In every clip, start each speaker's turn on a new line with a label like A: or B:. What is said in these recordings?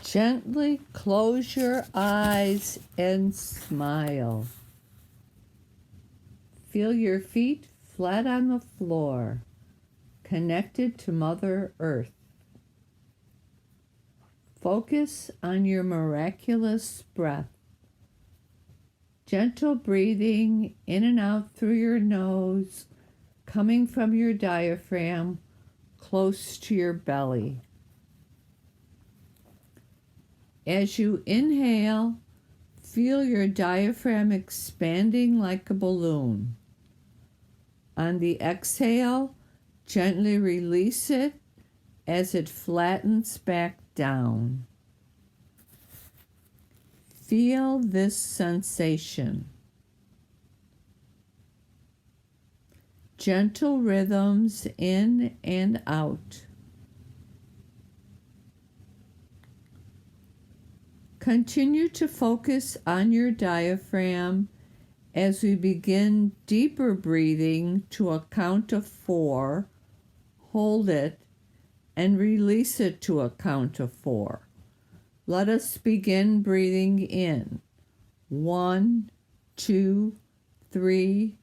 A: Gently close your eyes and smile. Feel your feet flat on the floor, connected to Mother Earth. Focus on your miraculous breath. Gentle breathing in and out through your nose, coming from your diaphragm close to your belly. As you inhale, feel your diaphragm expanding like a balloon. On the exhale, gently release it as it flattens back down. Feel this sensation. Gentle rhythms in and out. Continue to focus on your diaphragm as we begin deeper breathing to a count of 4. Hold it and release it to a count of 4. Let us begin breathing in. 1, 2, 3,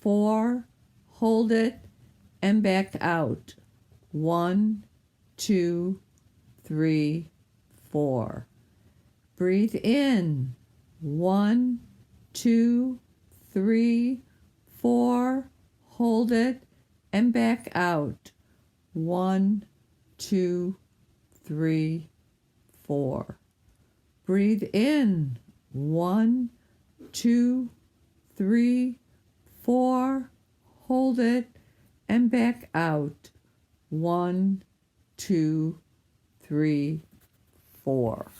A: 4. Hold it and back out. 1, 2, 3, 4. Breathe in. 1, 2, 3, 4. Hold it and back out. 1, 2, 3, 4. Breathe in. 1, 2, 3, 4. Hold it and back out. 1, 2, 3, 4.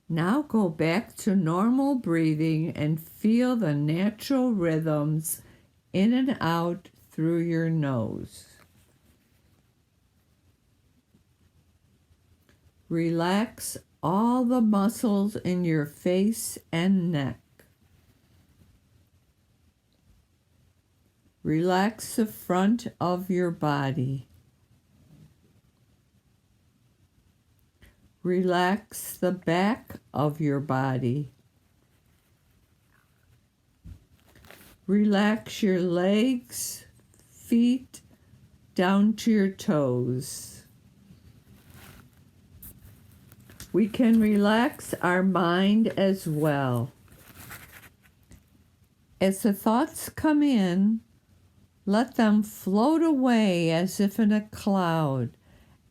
A: Now go back to normal breathing and feel the natural rhythms in and out through your nose. Relax all the muscles in your face and neck. Relax the front of your body. Relax the back of your body. Relax your legs, feet, down to your toes. We can relax our mind as well. As the thoughts come in, let them float away as if in a cloud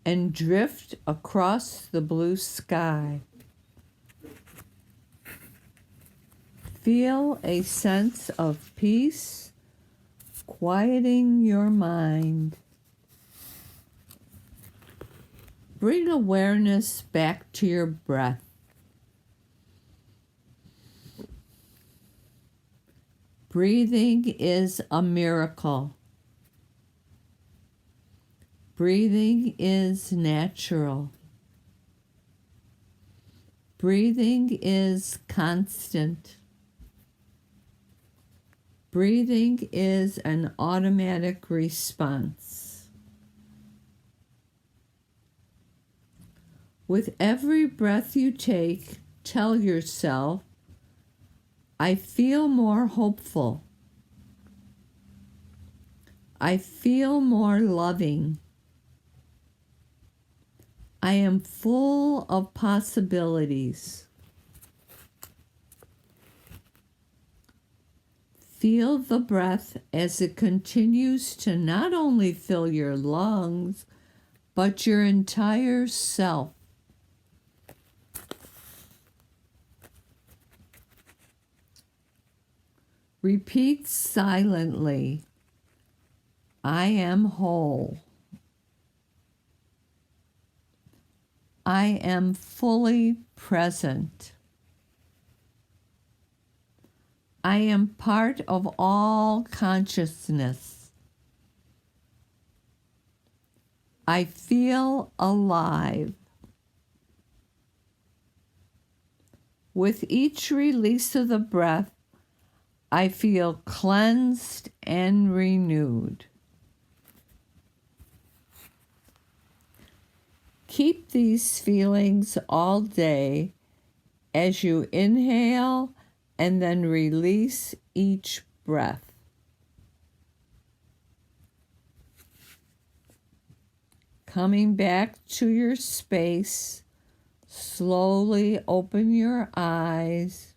A: and drift across the blue sky. Feel a sense of peace, quieting your mind. Bring awareness back to your breath. Breathing is a miracle. Breathing is natural. Breathing is constant. Breathing is an automatic response. With every breath you take, tell yourself, I feel more hopeful. I feel more loving. I am full of possibilities. Feel the breath as it continues to not only fill your lungs, but your entire self. Repeat silently, I am whole. I am fully present. I am part of all consciousness. I feel alive. With each release of the breath, I feel cleansed and renewed. Keep these feelings all day as you inhale and then release each breath. Coming back to your space, slowly open your eyes.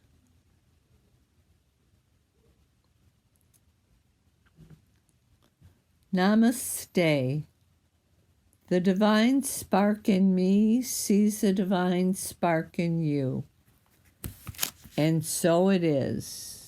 A: Namaste. The divine spark in me sees the divine spark in you. And so it is.